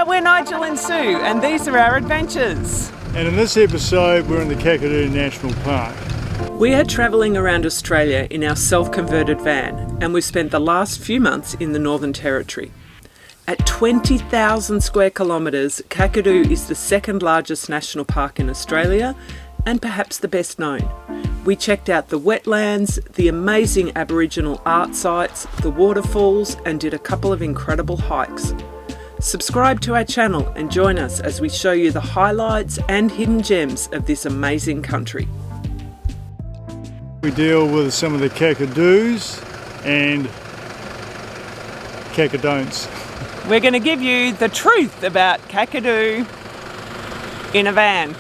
Hiya, we're Nigel and Sue, and these are our adventures. And in this episode, we're in the Kakadu National Park. We are travelling around Australia in our self-converted van, and we've spent the last few months in the Northern Territory. At 20,000 square kilometres, Kakadu is the second largest national park in Australia, and perhaps the best known. We checked out the wetlands, the amazing Aboriginal art sites, the waterfalls, and did a couple of incredible hikes. Subscribe to our channel and join us as we show you the highlights and hidden gems of this amazing country. We deal with some of the Kakadus and Kakadon'ts. We're going to give you the truth about Kakadu in a van.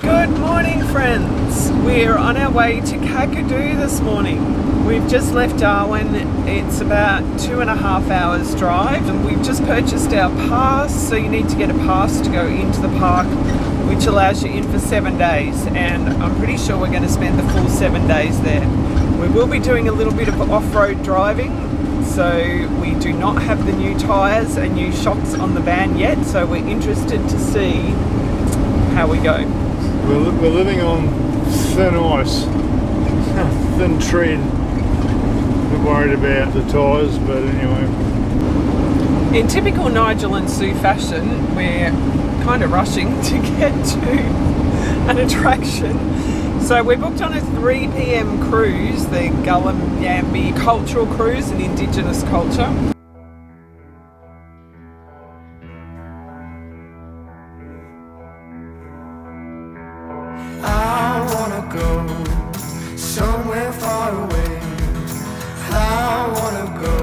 Good morning, friends. We're on our way to Kakadu this morning. We've just left Darwin. It's about 2.5 hours drive, and we've just purchased our pass. So you need to get a pass to go into the park, which allows you in for 7 days. And I'm pretty sure we're going to spend the full 7 days there. We will be doing a little bit of off-road driving. So we do not have the new tyres and new shocks on the van yet. So we're interested to see how we go. We're living on thin ice, thin tread. We're worried about the tyres, but anyway. In typical Nigel and Sue fashion, we're kind of rushing to get to an attraction. So we're booked on a 3 p.m. cruise, the Gullam cultural cruise, an indigenous culture. Somewhere far away, I wanna go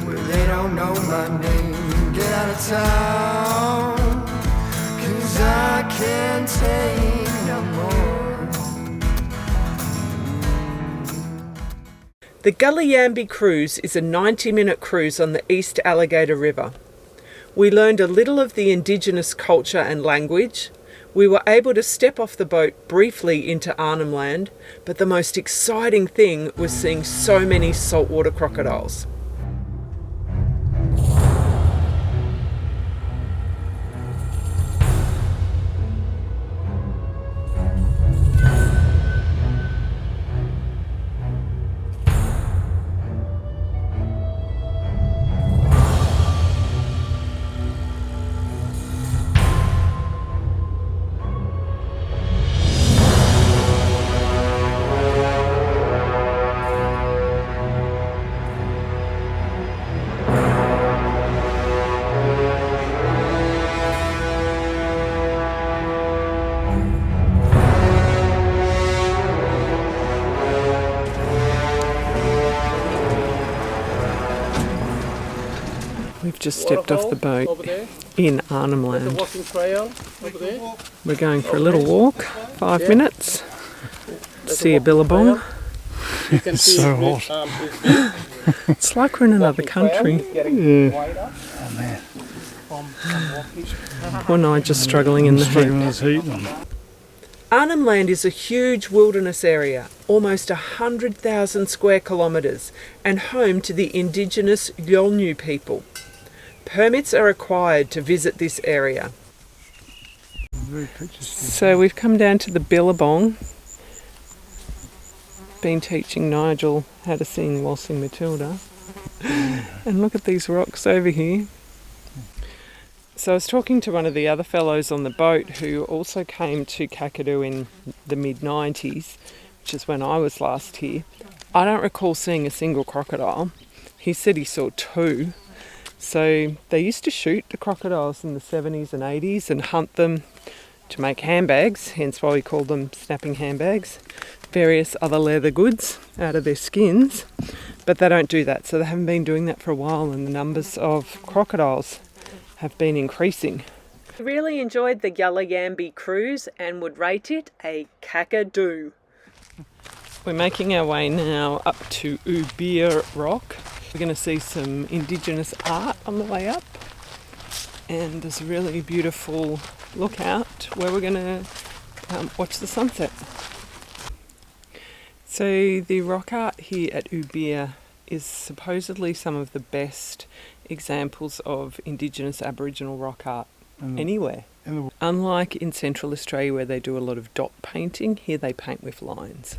where they don't know my name. Get out of town, 'cause I can't take no more. The Gullam cruise is a 90-minute cruise on the East Alligator River. We learned a little of the indigenous culture and language. We were able to step off the boat briefly into Arnhem Land, but the most exciting thing was seeing so many saltwater crocodiles. We've just stepped off the boat in Arnhem Land. We're going for a little walk, 5 minutes, to see a Billabong. It's so hot. It's like we're in another country. Yeah. Oh man. Poor Nigel's struggling in the heat. Arnhem Land is a huge wilderness area, almost 100,000 square kilometres, and home to the indigenous Yolngu people. Permits are required to visit this area. So we've come down to the Billabong. Been teaching Nigel how to sing Waltzing Matilda. And look at these rocks over here. So I was talking to one of the other fellows on the boat who also came to Kakadu in the mid-90s, which is when I was last here. I don't recall seeing a single crocodile. He said he saw 2. So they used to shoot the crocodiles in the 70s and 80s and hunt them to make handbags, hence why we call them snapping handbags, various other leather goods out of their skins. But they don't do that, so they haven't been doing that for a while, and the numbers of crocodiles have been increasing. I really enjoyed the Gullam cruise and would rate it a Kakadu. We're making our way now up to Ubir Rock. We're going to see some indigenous art on the way up, and there's a really beautiful lookout where we're going to watch the sunset. So the rock art here at Ubir is supposedly some of the best examples of indigenous Aboriginal rock art And anywhere. and Unlike in Central Australia where they do a lot of dot painting, here they paint with lines.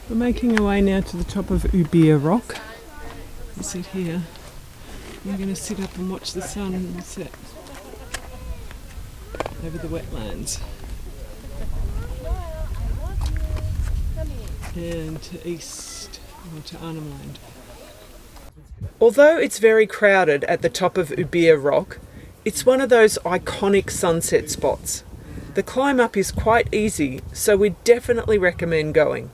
We're making our way now to the top of Ubia Rock. We'll sit here. We're going to sit up and watch the sun set over the wetlands. And to east, or to Arnhem Land. Although it's very crowded at the top of Ubia Rock, it's one of those iconic sunset spots. The climb up is quite easy, so we definitely recommend going.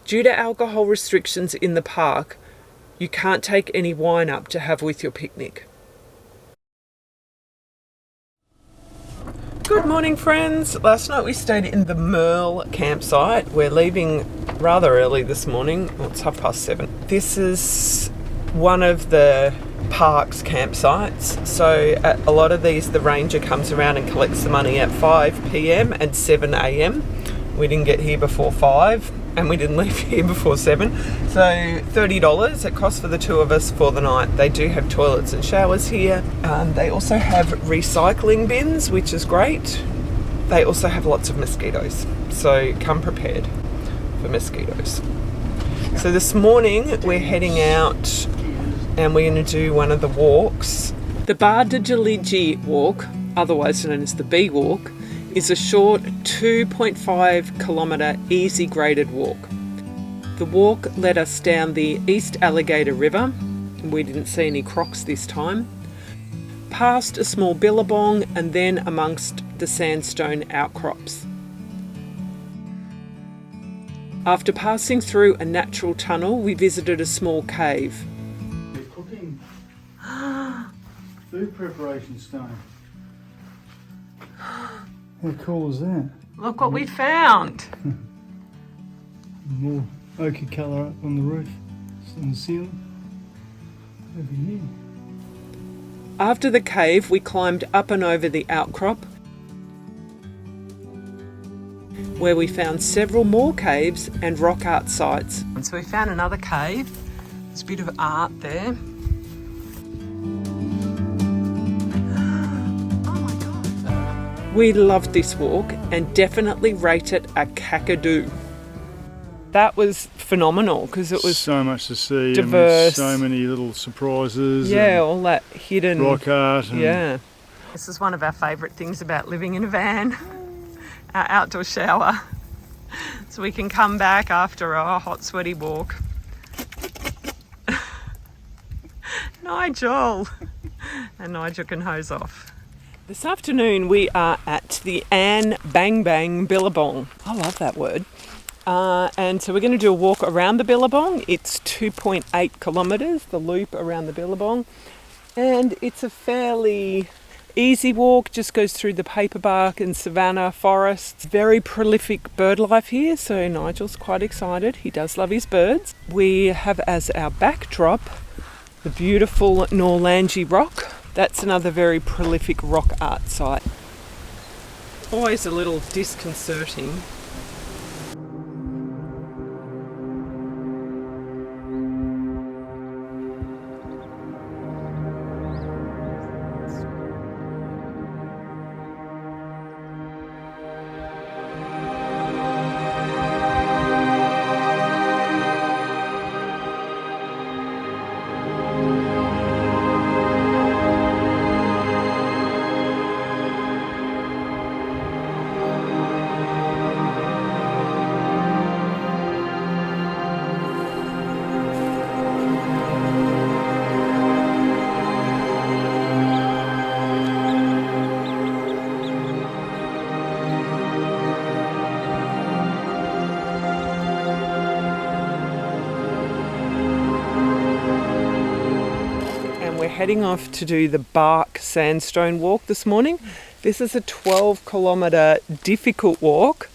Due to alcohol restrictions in the park, you can't take any wine up to have with your picnic. Good morning, friends. Last night we stayed in the Merle campsite. We're leaving rather early this morning. Well, it's 7:30. This is one of the park's campsites. So at a lot of these, the ranger comes around and collects the money at 5 p.m. and 7 a.m. We didn't get here before 5 and we didn't leave here before 7. So $30 it costs for the two of us for the night. They do have toilets and showers here. They also have recycling bins, which is great. They also have lots of mosquitoes. So come prepared for mosquitoes. So this morning we're heading out and we're going to do one of the walks. The Bardajaliji walk, otherwise known as the Bee Walk, is a short 2.5 kilometre easy graded walk. The walk led us down the East Alligator River. We didn't see any crocs this time. Past a small Billabong and then amongst the sandstone outcrops. After passing through a natural tunnel, we visited a small cave. they're cooking food preparation stone. How cool is that? Look what we found! More ochre colour up on the roof, on the ceiling. Over here. After the cave, we climbed up and over the outcrop, where we found several more caves and rock art sites. And so we found another cave. There's a bit of art there. We loved this walk and definitely rate it a Kakadu. That was phenomenal because it was so much to see. diverse. So many little surprises. Yeah, all that hidden rock art. And yeah. This is one of our favourite things about living in a van, our outdoor shower. So we can come back after a hot, sweaty walk. Nigel! And Nigel can hose off. This afternoon we are at the Ann Bang Bang Billabong. I love that word. And so we're going to do a walk around the Billabong. It's 2.8 kilometres, the loop around the Billabong. And it's a fairly easy walk, just goes through the paperbark and savanna forests. Very prolific bird life here, so Nigel's quite excited. He does love his birds. We have as our backdrop the beautiful Norlangi Rock. That's another very prolific rock art site. Always a little disconcerting. heading off to do the Bark Sandstone Walk this morning. This is a 12-kilometre difficult walk.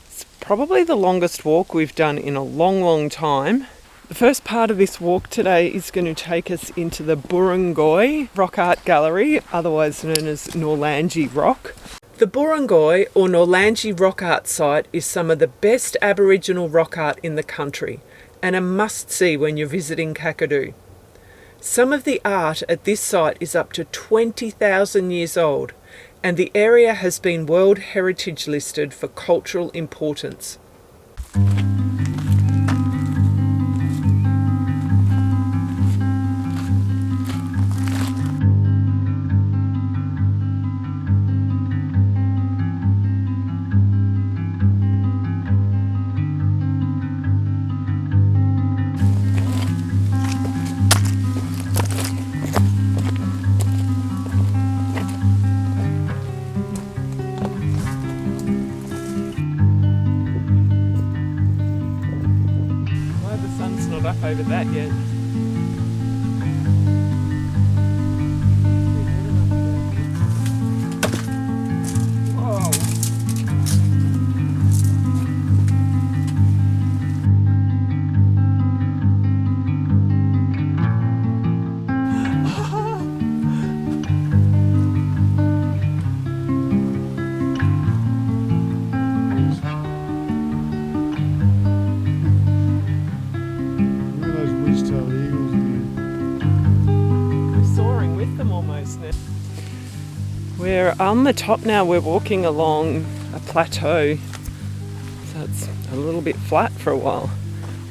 It's probably the longest walk we've done in a long time. The first part of this walk today is going to take us into the Burrungoi Rock Art Gallery, otherwise known as Norlangie Rock. The Burrungoi or Norlangie Rock Art site is some of the best Aboriginal rock art in the country and a must-see when you're visiting Kakadu. Some of the art at this site is up to 20,000 years old, and the area has been World Heritage listed for cultural importance. Up over that yet. Whoa. We're on the top now. We're walking along a plateau, so it's a little bit flat for a while.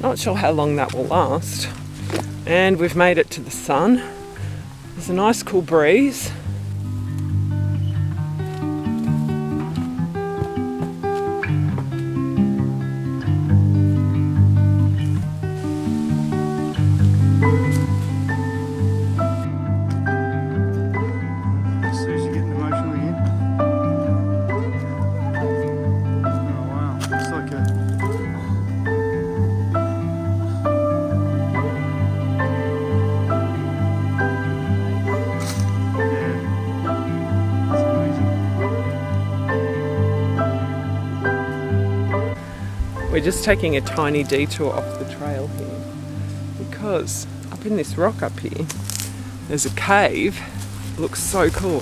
Not sure how long that will last. And we've made it to the sun. There's a nice cool breeze. We're just taking a tiny detour off the trail here because up in this rock up here, there's a cave. It looks so cool.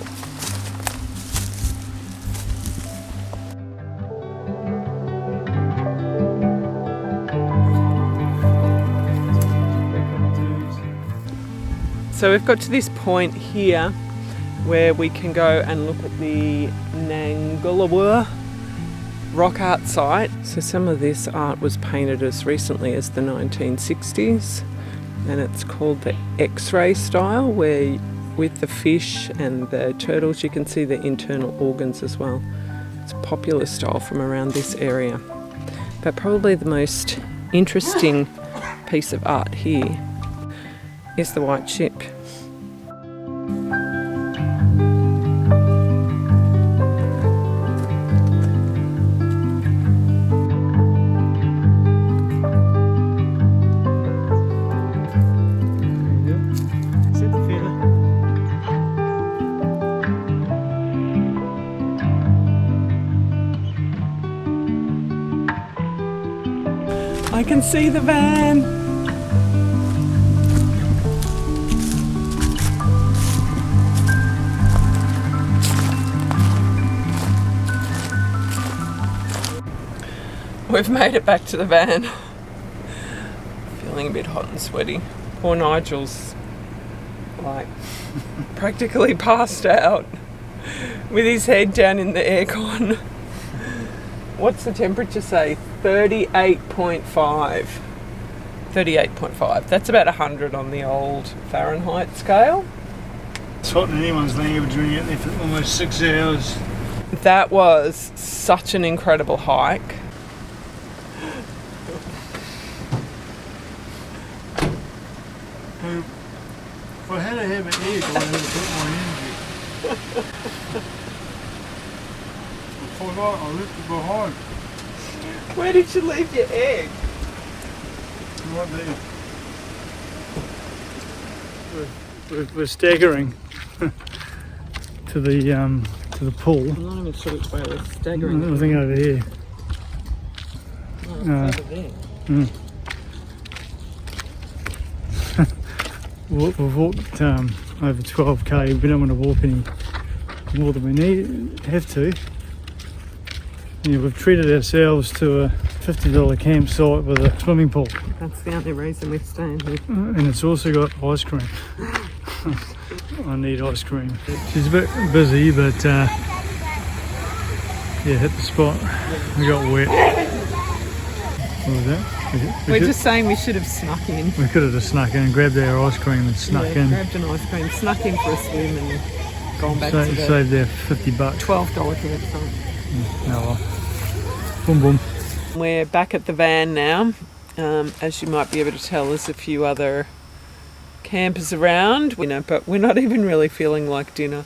So we've got to this point here where we can go and look at the Nangulawur rock art site. So some of this art was painted as recently as the 1960s, and it's called the X-ray style, where with the fish and the turtles you can see the internal organs as well. It's a popular style from around this area. But probably the most interesting piece of art here is the white ship. I can see the van. We've made it back to the van. Feeling a bit hot and sweaty. Poor Nigel's like practically passed out with his head down in the aircon. What's the temperature say? 38.5. 38.5. That's about 100 on the old Fahrenheit scale. It's hot in anyone's language when you're out there for almost 6 hours. That was such an incredible hike. If I had to have an egg, I would have put my energy. I forgot, I left it behind. Where did you leave your egg? Right there. we're staggering to the pool. I'm not even sure which way we're staggering. I think over here. Oh, it's over there. We've walked over 12k. We don't want to walk any more than we have to. Yeah, we've treated ourselves to a $50 campsite with a swimming pool. That's the only reason we're staying here. And it's also got ice cream. I need ice cream. She's a bit busy, but yeah, hit the spot. We got wet. What was that? We're just saying we should have snuck in. We could have just snuck in, grabbed our ice cream and snuck in. Grabbed an ice cream, snuck in for a swim and gone back to the saved our $50. $12 campsite. No, well. Boom, boom. We're back at the van now. As you might be able to tell, there's a few other campers around, but we're not even really feeling like dinner.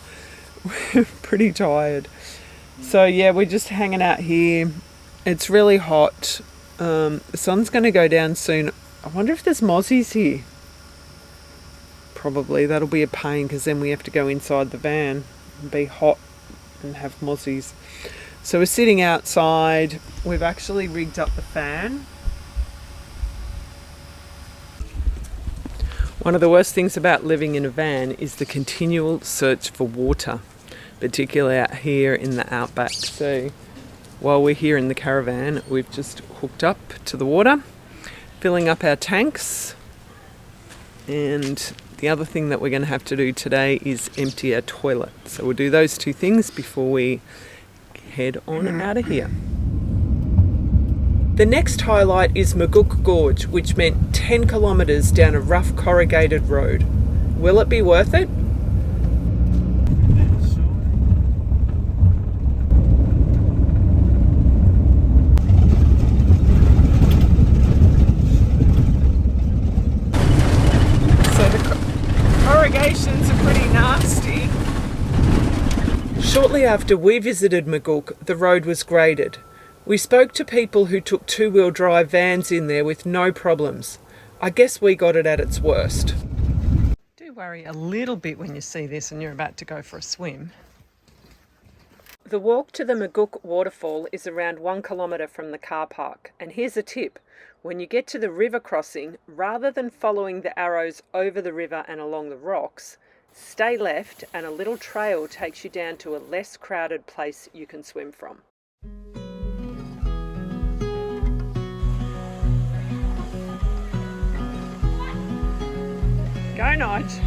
We're pretty tired. So yeah, we're just hanging out here. It's really hot. The sun's going to go down soon. I wonder if there's mozzies here. Probably. That'll be a pain because then we have to go inside the van and be hot and have mozzies. So we're sitting outside. We've actually rigged up the fan. One of the worst things about living in a van is the continual search for water, particularly out here in the outback. So while we're here in the caravan, we've just hooked up to the water, filling up our tanks. And the other thing that we're going to have to do today is empty our toilet. So we'll do those two things before we head on out of here. The next highlight is Magook Gorge, which meant 10 kilometres down a rough corrugated road. Will it be worth it? So the corrugations are pretty nasty. Shortly after we visited Magook, the road was graded. We spoke to people who took two-wheel drive vans in there with no problems. I guess we got it at its worst. Do worry a little bit when you see this and you're about to go for a swim. The walk to the Magook Waterfall is around 1 kilometre from the car park. And here's a tip. When you get to the river crossing, rather than following the arrows over the river and along the rocks, stay left and a little trail takes you down to a less crowded place you can swim from. Go, Nige.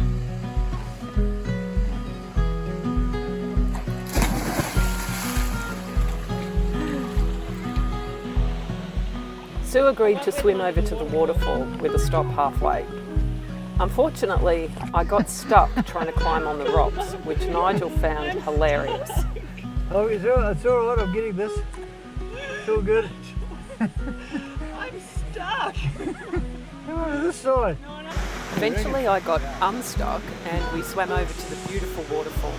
Sue agreed to swim over to the waterfall with a stop halfway. Unfortunately, I got stuck trying to climb on the rocks, which Nigel found hilarious. Oh, it's all right, I'm getting this. It's all good. I'm stuck! Come on to this side. Eventually I got unstuck and we swam over to the beautiful waterfall.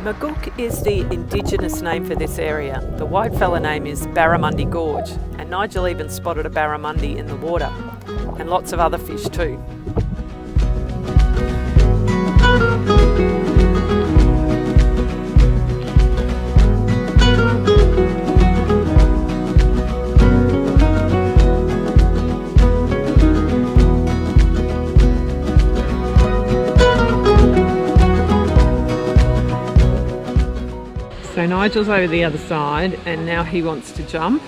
Magook is the indigenous name for this area. The white fella name is Barramundi Gorge, and Nigel even spotted a barramundi in the water, and lots of other fish too. So Nigel's over the other side and now he wants to jump.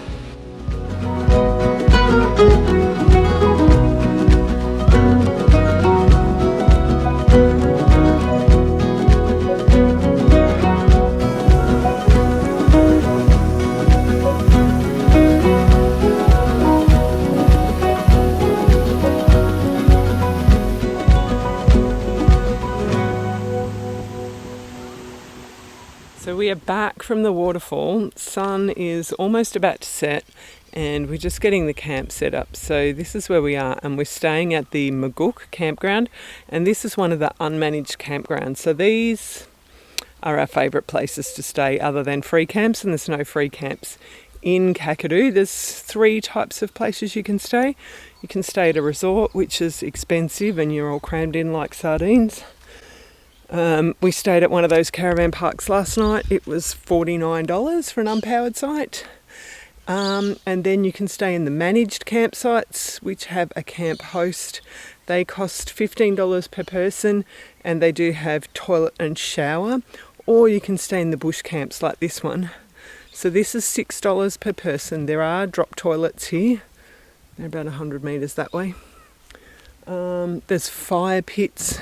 we are back from the waterfall. Sun is almost about to set and we're just getting the camp set up. So this is where we are, and we're staying at the Magook campground, and this is one of the unmanaged campgrounds. So these are our favourite places to stay other than free camps, and there's no free camps in Kakadu. There's 3 types of places you can stay. You can stay at a resort, which is expensive and you're all crammed in like sardines. We stayed at one of those caravan parks last night. It was $49 for an unpowered site. And then you can stay in the managed campsites, which have a camp host. They cost $15 per person, and they do have toilet and shower. Or you can stay in the bush camps like this one. So this is $6 per person. There are drop toilets here. They're about 100 metres that way. There's fire pits.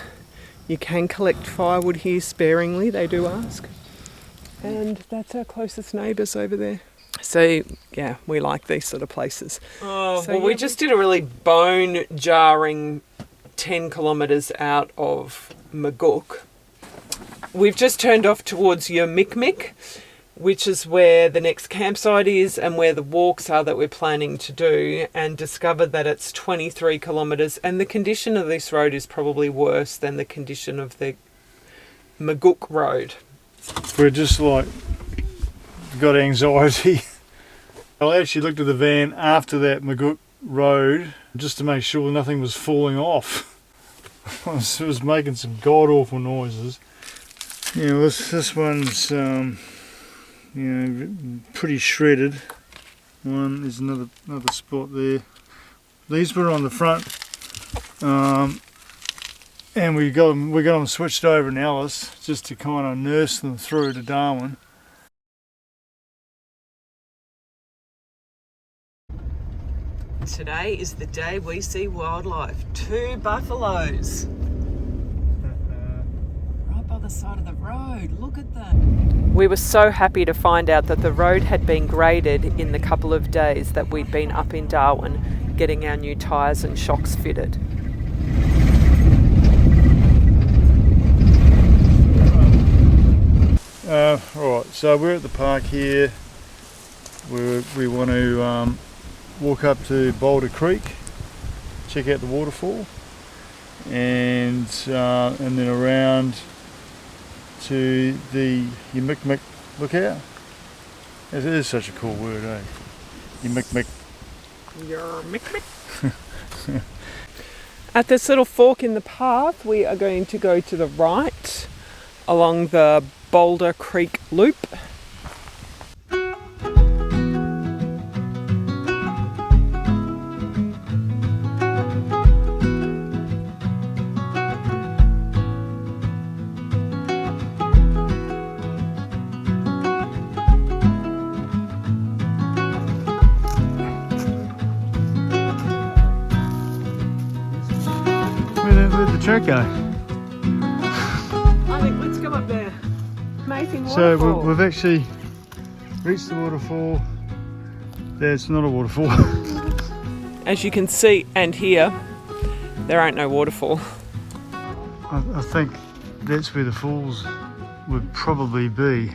You can collect firewood here sparingly, they do ask. And that's our closest neighbours over there. So, yeah, we like these sort of places. Oh, so, well, we just did a really bone-jarring 10 kilometres out of Magook. We've just turned off towards Yamikmik, which is where the next campsite is and where the walks are that we're planning to do, and discovered that it's 23 kilometres, and the condition of this road is probably worse than the condition of the Magook road. We're just like got anxiety. I actually looked at the van after that Magook road just to make sure nothing was falling off. It was making some god-awful noises. Yeah, this one's pretty shredded. There's another spot there. These were on the front, and we got them switched over in Alice just to kind of nurse them through to Darwin. Today is the day we see wildlife. 2 buffaloes. Right by the side of the road. Look at them. We were so happy to find out that the road had been graded in the couple of days that we'd been up in Darwin getting our new tyres and shocks fitted. Alright, so we're at the park here. We want to walk up to Boulder Creek, check out the waterfall, and then around to the Yamikmik lookout. It is such a cool word, eh? Yamikmik. Yamikmik. At this little fork in the path, we are going to go to the right along the Boulder Creek loop. Where'd the track go? I think let's go up there. Amazing waterfall. So we've actually reached the waterfall. There's not a waterfall. As you can see and hear, there ain't no waterfall. I think that's where the falls would probably be,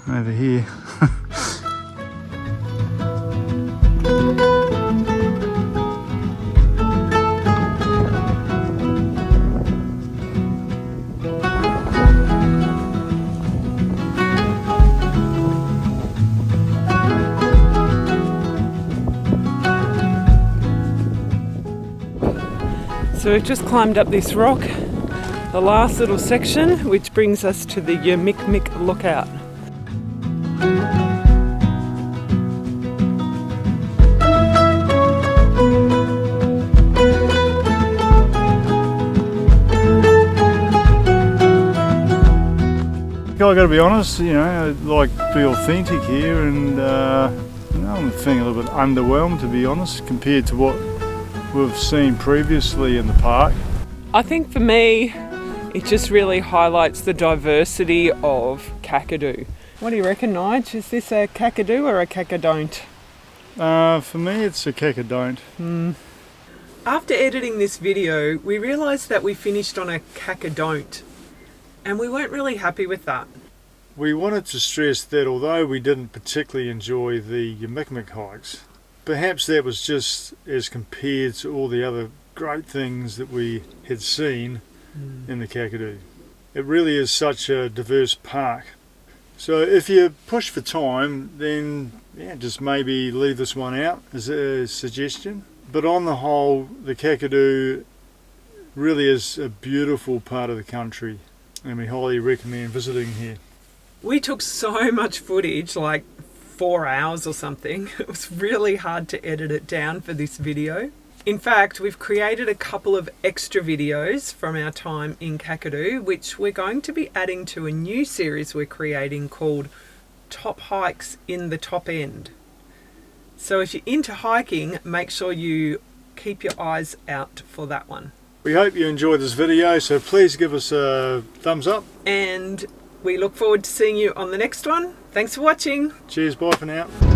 over here. So we've just climbed up this rock, the last little section, which brings us to the Yamikmik lookout. I got to be honest, I'd like to be authentic here, and I'm feeling a little bit underwhelmed, to be honest, compared to what we've seen previously in the park. I think for me, it just really highlights the diversity of Kakadu. What do you reckon, Nige? Is this a Kakadu or a Kakadon't? For me, it's a Kakadon't. After editing this video, we realised that we finished on a Kakadon't, and we weren't really happy with that. We wanted to stress that although we didn't particularly enjoy the Magook hikes, perhaps that was just as compared to all the other great things that we had seen in the Kakadu. It really is such a diverse park. So if you push for time, then just maybe leave this one out as a suggestion. But on the whole, the Kakadu really is a beautiful part of the country, and we highly recommend visiting here. We took so much footage, like 4 hours or something. It was really hard to edit it down for this video. In fact, we've created a couple of extra videos from our time in Kakadu, which we're going to be adding to a new series we're creating called Top Hikes in the Top End. So if you're into hiking, make sure you keep your eyes out for that one. We hope you enjoyed this video, so please give us a thumbs up. And we look forward to seeing you on the next one. Thanks for watching. Cheers, bye for now.